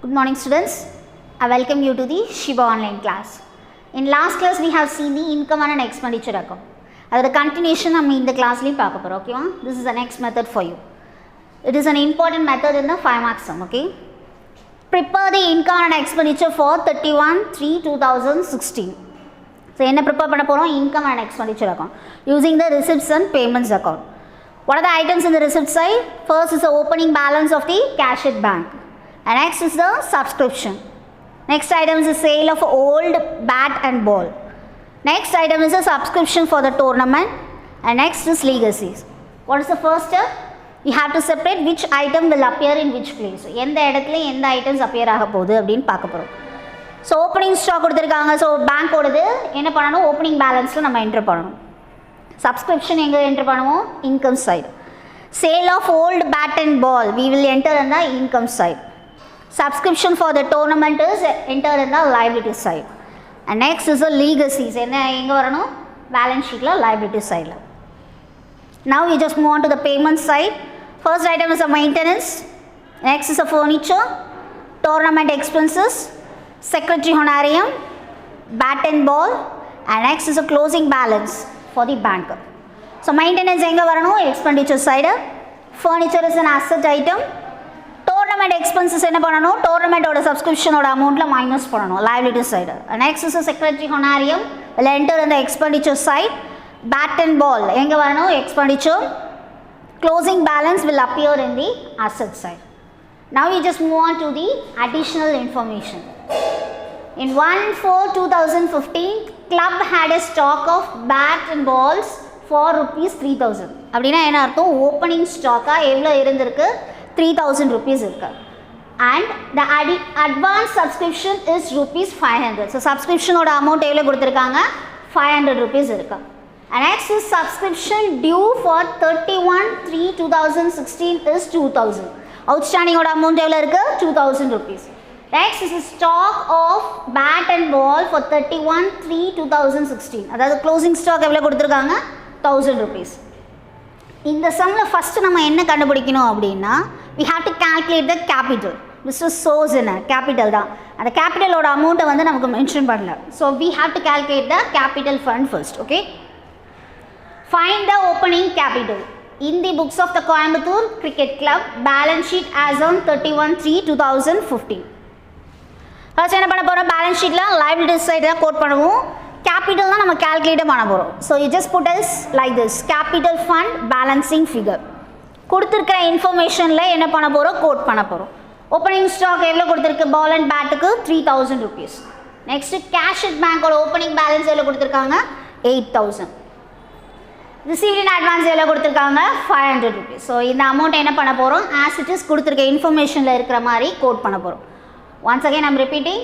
Good morning students, I welcome you to the Shiba online class. In last class we have seen the income and expenditure account. That continuation we in the class okay? This is the next method for you. It is an important method in the 5 mark sum. Okay? Prepare the income and expenditure for 31/3/2016. So, என்ன prepare பண்ண போறோம் income and expenditure account using the receipts and payments account. What are the items in the receipt side? First is the opening balance of the cash at bank, and next is the subscription. Next item is the sale of old bat and ball. Next item is a subscription for the tournament, and next is legacies. What is the first step? You have to separate which item will appear in which place. எந்த இடத்துல எந்த items appear ஆக போகுது அப்படின்னு பார்க்க போறோம். So opening stock கொடுத்திருக்காங்க. So bank ஓடது என்ன பண்ணனும்? Opening balanceல நம்ம enter பண்ணனும். Subscription எங்க enter பண்ணுவோம்? Income side. Sale of old bat and ball we will enter in the income side. Subscription for the tournament is enter in the liability side. And next is the legacies. என்ன எங்க வரணும்? Balance sheetல liability side. Now we just move on to the payment side. First item is the maintenance. Next is the furniture, tournament expenses, secretary honorarium, bat and ball, and next is the closing balance for the bank. So maintenance enga varano expenditure side. Furniture is an asset item. Tournament expenses enna panano? Tournament oda subscription oda amount la minus panano liability side. And next is the secretary honorarium will enter in the expenditure side. Bat and ball enga varano expenditure. Closing balance will appear in the asset side. Now we just move on to the additional information. In 1/4/2015, club had a stock of bat and balls for rupees 3,000. அப்படினா என்ன அர்த்தம்? Opening ஸ்டாக்கா எவ்வளோ இருந்திருக்கு? 3,000 rupees இருக்கு. And the advance subscription is rupees 500. So subscription ஓட amount எவ்வளோ கொடுத்திருக்காங்க? 500 rupees இருக்கு. And next is subscription due for 31/3/2016 is 2,000. Outstanding oda amount evlo irukku? 2,000 rupees. Next is the stock of bat and ball for 31/3/2016. Adha closing stock evlo koduthirukaanga? 1,000 rupees. In the sum la first nama enna kandupidikanum appadina we have to calculate the capital. This is source in capital da. And the capital oda amount வந்து நமக்கு mention பண்ணல. So we have to calculate the capital fund first, okay? Find the opening capital. In the books of the Coimbatore Cricket Club, balance sheet as on 31/3/2015. First என்ன பண்ண போறோம்? Balance sheetல liability side quote பண்ணுவோம். Capital தான் நம்ம calculate பண்ண போறோம். So you just put as like this, capital fund balancing figure. கொடுத்திருக்கிற இன்ஃபர்மேஷன்ல என்ன பண்ண போறோம்? quote பண்ண போறோம். Opening stock எவ்வளவு கொடுத்திருக்கு? ball and bat க்கு 3,000 rupees. Next cash at bank ஓட opening balance எவ்வளவு கொடுத்திருக்காங்க? 8,000. Received in advance எவ்வளோ கொடுத்திருக்காங்க? 500 rupees. So இந்த amount என்ன பண்ண போறோம்? As it is கொடுத்திருக்க இன்ஃபர்மேஷன்ல இருக்கிற மாதிரி கோட் பண்ண போறோம். Once again I am repeating,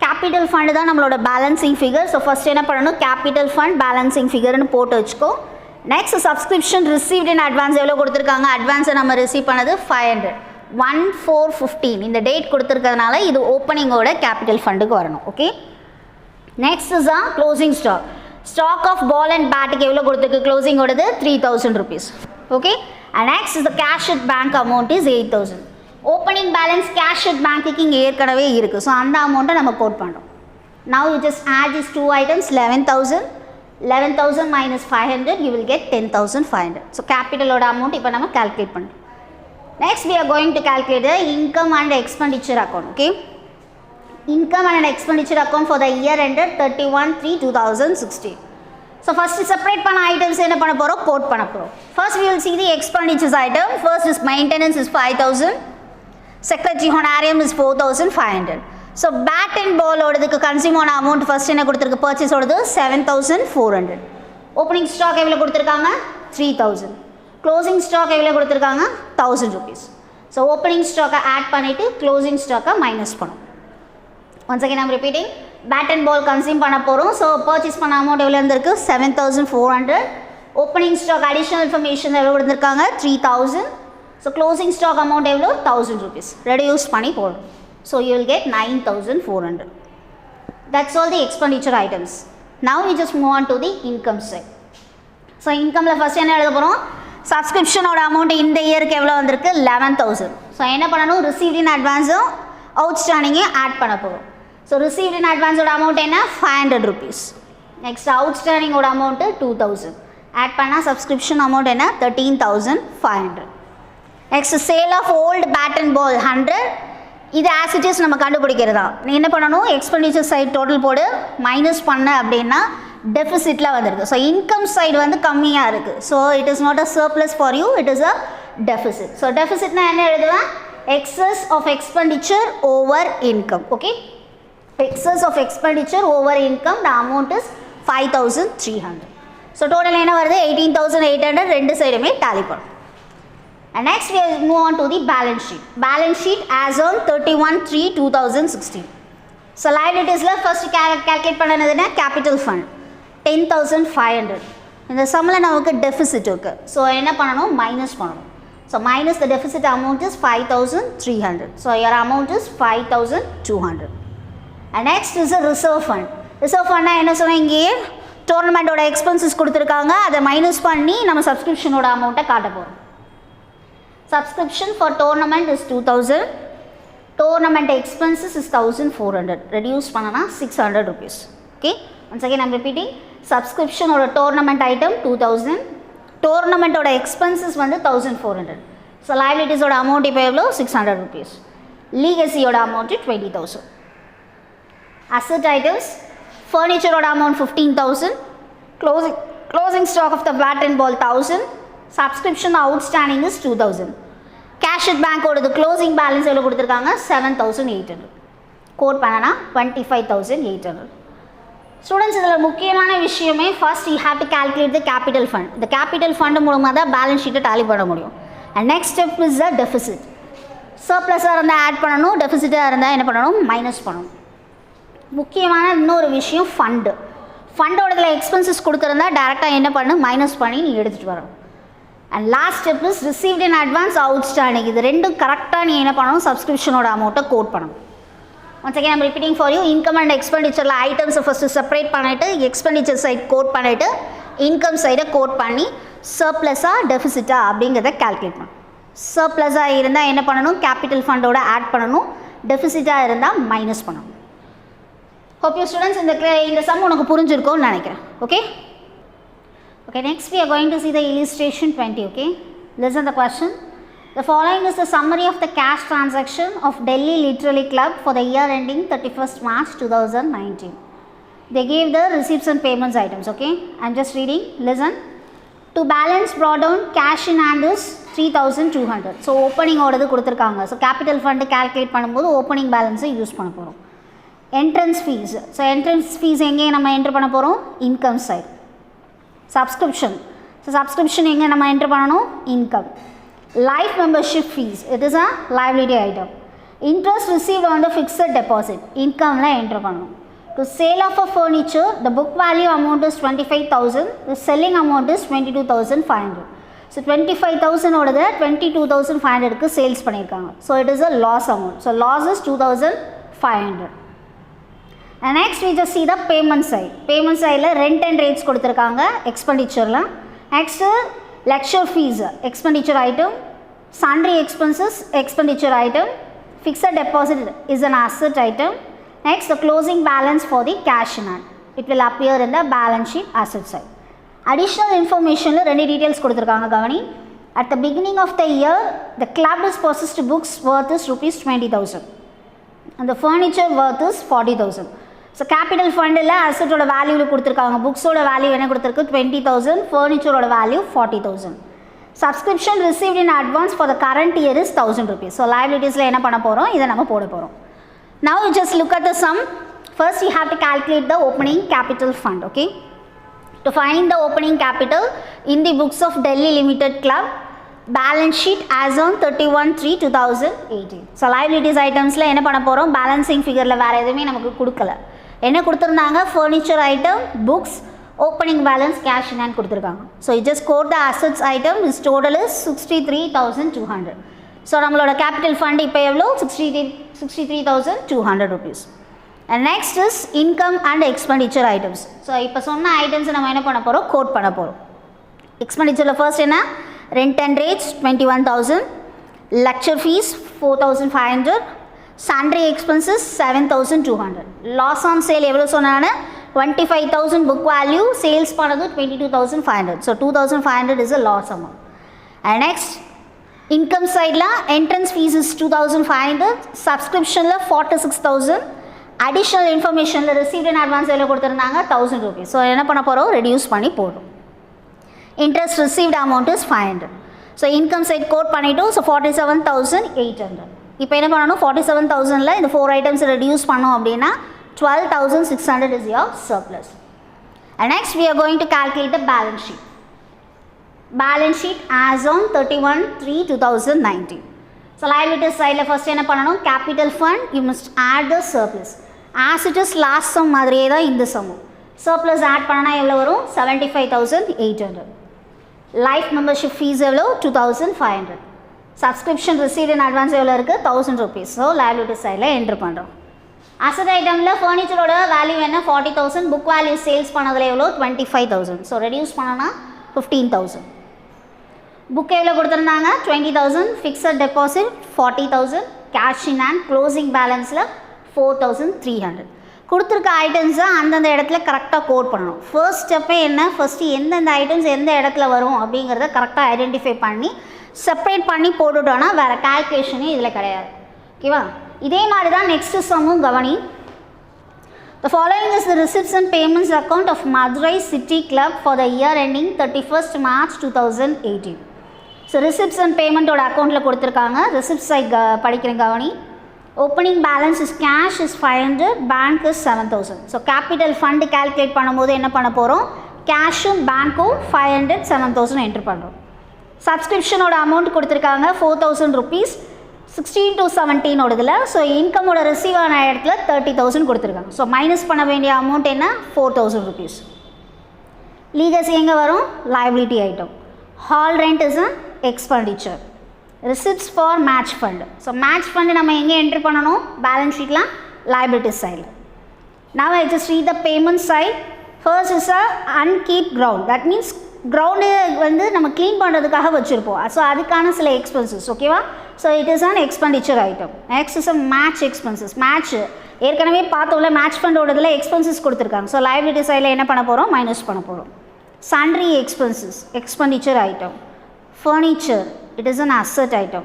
capital fund தான் நம்மளோட balancing figure. So first என்ன பண்ணணும்? Capital fund balancing figure னு போட்டு வெச்சுக்கோ. Next subscription received in advance எவ்வளோ கொடுத்திருக்காங்க? advance நம்ம receive பண்ணது 500. 1/4/15 இந்த டேட் கொடுத்திருக்கிறதுனால இது ஓப்பனிங் ஓட capital fund க்கு வரணும். Okay? Next is a closing stock. Stock of ball and bat க்கு எவ்வளோ கொடுத்திருக்கு? closing ஓடது 3,000 rupees. Okay? And next is the cash at bank amount is 8,000. Opening balance cash at bank க்கு இங்க ஏற்கனவே இருக்கு. So அந்த amount நம்ம கோட் பண்றோம். Now you just add these two items 11,000. 11,000 minus 500 you will get 10,500. So capital ஓட amount இப்போ நம்ம calculate பண்றோம். Next we are going to calculate the income and expenditure account. Okay? Income and expenditure account for the year ended 31/3/2016. So first separate பண்ண items என்ன பண்ண போறோம்? Code பண்ண போறோம். First we will see the expenditures item. First is maintenance is 5,000. Secretary honorarium is 4,500. So bat and ball ஓடதுக்கு consume ஆன amount first என்ன கொடுத்திருக்கு? purchase ஓடது 7,400. Opening stock எவ்வளவு கொடுத்திருக்காங்க? 3,000. Closing stock எவ்வளவு கொடுத்திருக்காங்க? 1,000 rupees. So opening stock add பண்ணிட்டு closing stock minus பண்ணும். Once again I am repeating, bat and ball consume பண்ண போறோம். So purchase பண்ண amount எவ்வளவு இருந்திருக்கு? 7,400. Opening stock additional information எவ்வளவு கொடுத்திருக்காங்க? 3,000. So closing stock amount எவ்வளவு? 1,000 rupees. Reduce பண்ணி போறோம். So you will get 9,400. That's all the expenditure items. Now we just move on to the income side. So income la first என்ன எழுத போறோம்? Subscription ஓட amount இந்த இயருக்கு எவ்வளவு வந்திருக்கு? 11,000. So என்ன பண்ணனும்? Received in advance அவுட்ஸ்டாண்டிங்கை ஆட் பண்ண போகிறோம். ஸோ ரிசீவ்ட் இன் அட்வான்ஸோட அமௌண்ட் என்ன 500 rupees. நெக்ஸ்ட் அவுட்ஸ்டாண்டிங்கோட அமௌண்ட்டு 2000. ஆட் பண்ணால் சப்ஸ்கிரிப்ஷன் அமௌண்ட் என்ன 13,500. Next sale of old bat and ball 100. இது ஆஸ் இட் இஸ் நம்ம கண்டுபிடிக்கிறதா. நீ என்ன பண்ணணும், எக்ஸ்பெண்டிச்சர் சைட் டோட்டல் போடு, மைனஸ் பண்ண அப்படின்னா டெஃபிசிட்டில் வந்திருக்கு. ஸோ இன்கம் சைடு வந்து கம்மியாக இருக்குது. So it is not a surplus for you, it is a deficit. So டெஃபிசிட்னா என்ன எழுதுவேன், excess of expenditure over income. Okay, excess of expenditure over income, the amount is 5,300. So total என்ன வருது 18,800, ரெண்டு சைடுமே tally பண்ணும். And next we will move on to the balance sheet. Balance sheet as on 31/3/2016. So liabilitiesல first calculate பண்ணது என்ன, capital fund 10,500. இந்த சம்மில் நமக்கு டெஃபிசிட் இருக்கு. ஸோ என்ன பண்ணணும், மைனஸ் பண்ணணும். So minus the deficit amount is 5,300. So your amount is 5,200. And next is a reserve fund. Reserve fund என்ன சொன்னால், இங்கேயே டோர்னமெண்ட்டோட எக்ஸ்பென்சஸ் கொடுத்துருக்காங்க, அதை மைனஸ் பண்ணி நம்ம சப்ஸ்கிரிப்ஷனோட அமௌண்ட்டை காட்ட போகிறோம். Subscription for tournament is 2,000. Tournament expenses is 1,400. Reduce பண்ணனா 600 rupees. Okay. Once again I am repeating. Subscription or a tournament item 2,000. Tournament or expenses வந்து 1,400. So liabilities ஓட amount இப்போ எவ்வளோ 600 rupees. Legacy ஓட amount 20,000. Asset items, furniture ஓட amount 15,000. Closing stock of the bat and ball 1,000. Subscription outstanding is 2,000. Cash at bank ஓடது closing balance எவ்வளோ கொடுத்துருக்காங்க 7,800. Code பண்ணனா 25,800. Students இதில் முக்கியமான விஷயமே first you have to calculate the capital fund. இந்த capital fund மூலமாக தான் பேலன்ஸ் ஷீட்டை டாலி பண்ண முடியும். And next step is the deficit. சர்ப்ளஸாக இருந்தால் ஆட் பண்ணணும், டெஃபிசிட்டாக இருந்தால் என்ன பண்ணணும், மைனஸ் பண்ணணும். முக்கியமான இன்னொரு விஷயம் ஃபண்டு. ஃபண்டோடதில் எக்ஸ்பென்சஸ் கொடுத்துருந்தா டேரெக்டாக என்ன பண்ணணும், மைனஸ் பண்ணி நீ எடுத்துகிட்டு வரணும். And last step is received in advance outstanding. இது ரெண்டும் கரெக்டாக நீ என்ன பண்ணணும், சப்ஸ்கிரிப்ஷனோட அமௌண்ட்டை கோட் பண்ணணும். once again I am repeating for you, income and expenditure items first separate பண்ணிட்டு expenditure side கோட் பண்ணிட்டு income side கோட் பண்ணி surplus-ஆ deficit-ஆ அப்படிங்கிறத கால்குலேட் பண்ணணும். surplus-ஆ இருந்தால் என்ன பண்ணணும், கேபிட்டல் ஃபண்டோட ஆட் பண்ணணும், deficit-ஆ இருந்தால் மைனஸ் பண்ணணும். hope you students இந்த சம் உனக்கு புரிஞ்சிருக்கும்னு நினைக்கிறேன். okay okay next we are going to see the illustration 20. okay, listen the question. The following is the summary of the cash transaction of Delhi Literary Club for the year ending 31st March 2019. They gave the receipts and payments items. okay, I am just reading, listen. To balance brought down cash in hand is 3,200. so opening ஓடது கொடுத்துருக்காங்க. so capital fund calculate பண்ணும்போது opening balance use பண்ண போகிறோம். entrance fees, so entrance fees எங்கே நம்ம enter பண்ண போகிறோம், income side. subscription, so subscription எங்கே நம்ம என்ட்ரு பண்ணணும், income. Life membership fees, it is a liability item. Interest received on the fixed deposit, income la enter பண்ணணும். To sale of a furniture, the book value amount is 25,000, the selling amount is 22,500. so 25,000 ஓடது 22,500 க்கு sales பண்ணியிருக்காங்க. so it is a loss amount, so loss is 2,500. and next we just see the payment side. payment side la rent and rates கொடுத்திருக்காங்க expenditure la. next lecture fees expenditure item, sundry expenses expenditure item, fixed deposit is an asset item. next the closing balance for the cash in hand, it will appear in the balance sheet asset side. additional information la ரெண்டு details கொடுத்திருக்காங்க கவனி. at the beginning of the year the club has possessed books worth is rupees 20,000 and the furniture worth is 40,000. so capital fund la asset oda value கொடுத்திருக்காங்க. books oda value என்ன கொடுத்திருக்கு 20,000, furniture oda value 40,000. subscription received in advance for the current year is 1,000 rupees. so liabilities la என்ன பண்ண போறோம், இத நம்ம போட போறோம். now you just look at the sum. first you have to calculate the opening capital fund. okay, to find the opening capital in the books of Delhi Limited Club, balance sheet as on 31/3/2018. so liabilities items la என்ன பண்ண போறோம், balancing figure la வேற எதுமே நமக்கு கொடுக்கல. என்ன கொடுத்திருந்தாங்க, furniture item, books, opening balance, cash in hand கொடுத்திருக்காங்க. so you just quote the assets item, its total is 63,200. so நம்மளோட capital fund இப்போ எவ்வளோ 63,200 rupees. and next is income and expenditure items. so இப்போ சொன்ன items நம்ம என்ன பண்ண போகிறோம், கோட் பண்ண போகிறோம். expenditure first என்ன, rent and rates 21,000, lecture fees 4,500, Sundry expenses 7,200. Loss on sale எவ்வளோ சொன்னானே 25,000 book value, sales பண்ணது 22,500. So 2,500 is a loss amount. And next, income side la entrance fees is 2,500, subscription la 46,000, additional information la received in advance எவ்வளோ கொடுத்துருந்தாங்க 1,000 rupees. So என்ன பண்ண போகிறோம், reduce பண்ணி போடுறோம். Interest received amount is 500. So income side quote பண்ணிட்டோம். So 47,800. இப்போ என்ன பண்ணணும், 47,000ல இந்த 4 items reduce பண்ணோம் அப்படின்னா 12,600 is your surplus. And next we are going to calculate the balance sheet. Balance sheet as on 31/3/2019. So liability side first என்ன பண்ணணும், capital fund you must add the surplus. As it is last sum மாதிரியே தான் இந்த sum. Surplus add பண்ணனா எவ்வளவு வரும், 75,800. Life membership fees எவ்வளோ 2,500. Subscription received in advance எவ்வளோ இருக்குது 1,000 rupees. So liability sideல என்ட்ரு பண்ணுறோம். Asset itemல ஃபர்னிச்சரோட வேல்யூ என்ன 40,000, புக் வேல்யூ சேல்ஸ் பண்ணதில் எவ்வளோ 25,000. ஸோ ரெடியூஸ் பண்ணனா 15,000. புக் எவ்வளோ கொடுத்துருந்தாங்க 20,000, fixed deposit 40,000, cash in hand closing பேலன்ஸில் 4,300. கொடுத்துருக்க ஐட்டம்ஸை அந்தந்த இடத்துல கரெக்டாக கோட் பண்ணணும். ஃபர்ஸ்ட் ஸ்டெப்பே என்ன, ஃபஸ்ட்டு எந்தெந்த ஐட்டம்ஸ் எந்த இடத்துல வரும் அப்படிங்கிறத கரெக்டாக ஐடென்டிஃபை பண்ணி செப்பரேட் பண்ணி போட்டுட்டோன்னா வேறு கால்குலேஷனே இதில் கிடையாது. ஓகேவா, இதே மாதிரி தான் நெக்ஸ்ட்டு சம்மும் கவனி. The following is the receipts and payments account of Madurai City Club for the year ending 31st March 2018. So receipts and paymentோட அக்கௌண்ட்டில் கொடுத்துருக்காங்க. receipts சைட் படிக்கிறேன் கவனி. Opening balance is cash is 500, bank is 7,000. So capital fund calculate பண்ணும்போது என்ன பண்ண போகிறோம், கேஷும் பேங்க்கும் 500 7,000 enter பண்ணுறோம். சப்ஸ்கிரிப்ஷனோட amount கொடுத்துருக்காங்க 4,000 rupees, 16 to 17 ஓடுதில். ஸோ இன்கமோட ரிசீவ் ஆன இடத்துல 30,000 கொடுத்துருக்காங்க. ஸோ மைனஸ் பண்ண வேண்டிய அமௌண்ட் என்ன 4,000 rupees. லீகசி எங்கே வரும், liability item. Hall rent is an expenditure. receipts for match fund. So match fund நம்ம எங்கே என்ட்ரு பண்ணணும், பேலன்ஸ் ஷீட்டில் liability side. Now I just read the payment side. First is a unkeep ground. That means ground வந்து நம்ம clean பண்ணுறதுக்காக வச்சுருப்போம். So அதுக்கான சில எக்ஸ்பென்சஸ். ஓகேவா, so it is an expenditure item. Next is a match expenses. Match ஏற்கனவே பார்த்தோம்ல, match ஃபண்டோடதில் expenses கொடுத்துருக்காங்க. ஸோ liability சைடில் என்ன பண்ண போகிறோம், மைனஸ் பண்ண போகிறோம். sundry expenses, expenditure item. Furniture, it is an asset item.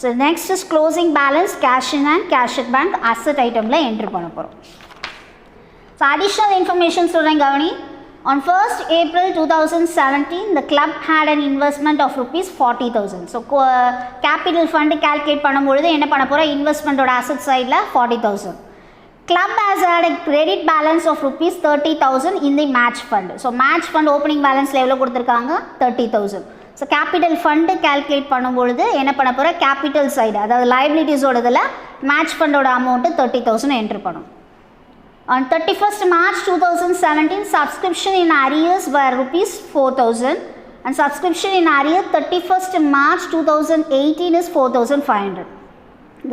So next is closing balance, cash in hand, cash at bank, asset item la enter பண்ண போறோம். So additional information சொல்றேன் கவனி. On 1st April 2017 the club had an investment of rupees 40,000. So capital fund calculate பண்ணும்போது என்ன பண்ண போறோம், investment ஓட asset side la 40,000. Club has had a credit balance of rupees 30,000 in the match fund. So match fund opening balance la எவ்வளவு கொடுத்திருக்காங்க 30,000. So capital fund calculate பண்ணும்பொழுது என்ன பண்ண போகிற, கேபிட்டல் சைடு அதாவது லைபிலிட்டிஸோடதில் மேட்ச் ஃபண்டோட அமௌண்ட்டு 30,000 என்ட்ரு பண்ணும். On 31st March 2017 subscription in arrears were rupees 4,000 and subscription in arrears 31st March 2018 is 4,500.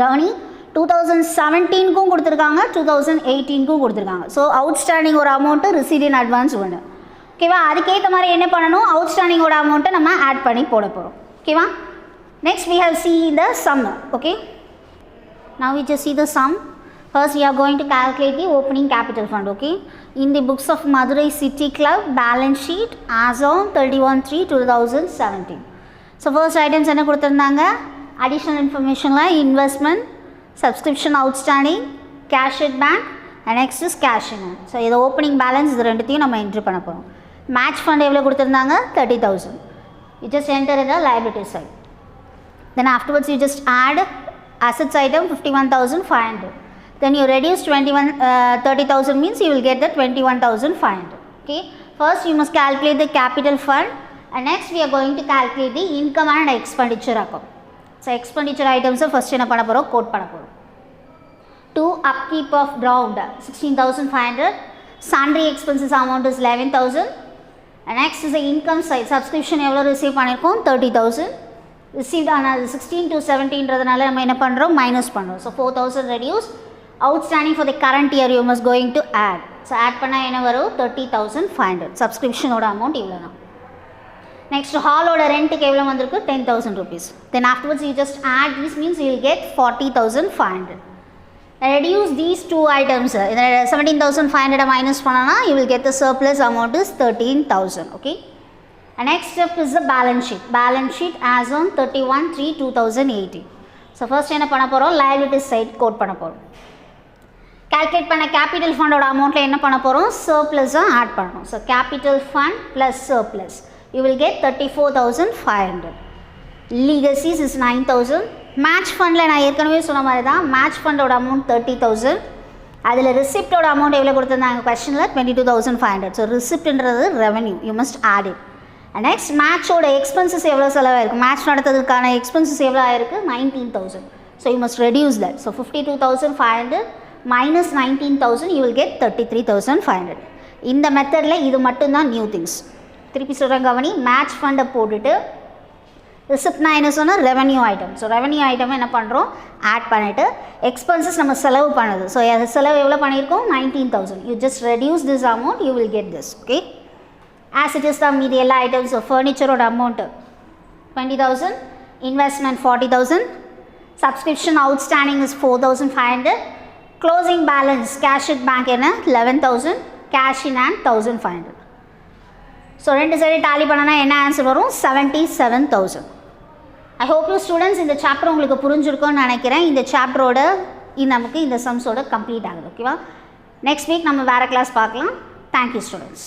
கவனி, 2017க்கும் கொடுத்துருக்காங்க 2018க்கும் கொடுத்துருக்காங்க. ஸோ அவுட்ஸ்டாண்டிங் ஒரு அமௌண்ட்டு ரிசீட் இன் அட்வான்ஸ் ஒன்று. ஓகேவா, அதுக்கேற்ற மாதிரி என்ன பண்ணணும், அவுட்ஸ்டாண்டிங்கோட அமௌண்ட்டை நம்ம ஆட் பண்ணி போட போகிறோம். ஓகேவா, next we have see the sum. Okay, now we just see the sum. First we are going to calculate the opening capital fund. Okay, in the books of Madurai City Club balance sheet as on 31/3/2017. So first items என்ன கொடுத்துருந்தாங்க, additional informationல investment, subscription outstanding, cash at bank and next is cash in hand. So இது opening balance, இது ரெண்டுத்தையும் நம்ம enter பண்ண போகிறோம். Match fund எவ்வளோ கொடுத்துருந்தாங்க 30,000. You just enter in the liability side. Then afterwards you just add assets item 51,500. Then you reduce 30,000 means you will get the 21,500. Okay, first you must calculate the capital fund and next we are going to calculate the income and expenditure account. So expenditure items first என்ன பண்ண போகிறோம், code பண்ண போகிறோம். To upkeep of ground 16,500, sundry expenses amount is 11,000 and next is the income side. Subscription எவ்வளோ receive பண்ணியிருக்கோம் 30,000. Received ஆனால் 16 to 17ன்றதுனால நம்ம என்ன பண்ணுறோம், மைனஸ் பண்ணுறோம். So 4,000 reduce. Outstanding for the current year you must going to add. So add பண்ணால் என்ன வரும் 30,500. சப்ஸ்கிரிப்ஷனோட அமௌண்ட் இவ்வளோ தான். நெக்ஸ்ட் ஹாலோட ரெண்ட்டுக்கு எவ்வளோ வந்திருக்கு 10,000 rupees. Then afterwards you just add this means you will get 40,500. reduce these two items. 17,500 minus பண்ணனா you will get the surplus amount is 13,000. Okay. And next step is the balance sheet. Balance sheet as on 31/3/2018. So first என்ன பண்ண போறோம், liability side quote பண்ண போறோம். Calculate பண்ண capital fund ஓட amountல என்ன பண்ண போறோம், surplus ஆட் பண்ணணும். So capital fund plus surplus, you will get 34,500. Legacies is 9,000. Match fund நான் ஏற்கனவே சொன்ன மாதிரி தான், match fund ஓட amount 30,000. அதில் receipt ஓட amount எவ்வளோ கொடுத்திருந்தாங்க questionல 22,500. So receiptன்றது revenue, you must add it. And next match ஓட expenses எவ்வளோ செலவாயிருக்கு, match நடத்ததுக்கான expenses எவ்வளோ ஆயிருக்கு 19,000. So you must reduce that. So 52,500 minus 19,000, you will get 33,500. இந்த மெத்தடில் இது மட்டும்தான் நியூ திங்ஸ். திருப்பி சொல்கிறேன் கவனி, மேட்ச் ஃபண்டை போட்டுட்டு ரிசிப்ட் நான் என்ன சொன்னால் revenue item. So revenue item என்ன பண்ணுறோம், ஆட் பண்ணிவிட்டு எக்ஸ்பென்சஸ் நம்ம செலவு பண்ணுது. ஸோ அது செலவு எவ்வளோ பண்ணியிருக்கோம் 19,000. You just reduce this amount, you will get this. Okay, as it is தான் மீதி எல்லா ஐட்டம்ஸ். ஃபர்னிச்சரோட amount 20,000, investment 40,000, subscription outstanding is 4,500, closing balance cash at bank என்ன 11,000, கேஷ் இன் ஹேண்ட் 1,500. ஸோ ரெண்டு சைடு டாலி பண்ணனா என்ன ஆன்சர் வரும் 77,000. I hope you students இந்த சாப்டர் உங்களுக்கு புரிஞ்சிருக்கும்னு நினைக்கிறேன். இந்த சாப்டரோட நமக்கு இந்த சம்ஸோட கம்ப்ளீட் ஆகுது. ஓகேவா, நெக்ஸ்ட் வீக் நம்ம வேறு கிளாஸ் பார்க்கலாம். Thank you students.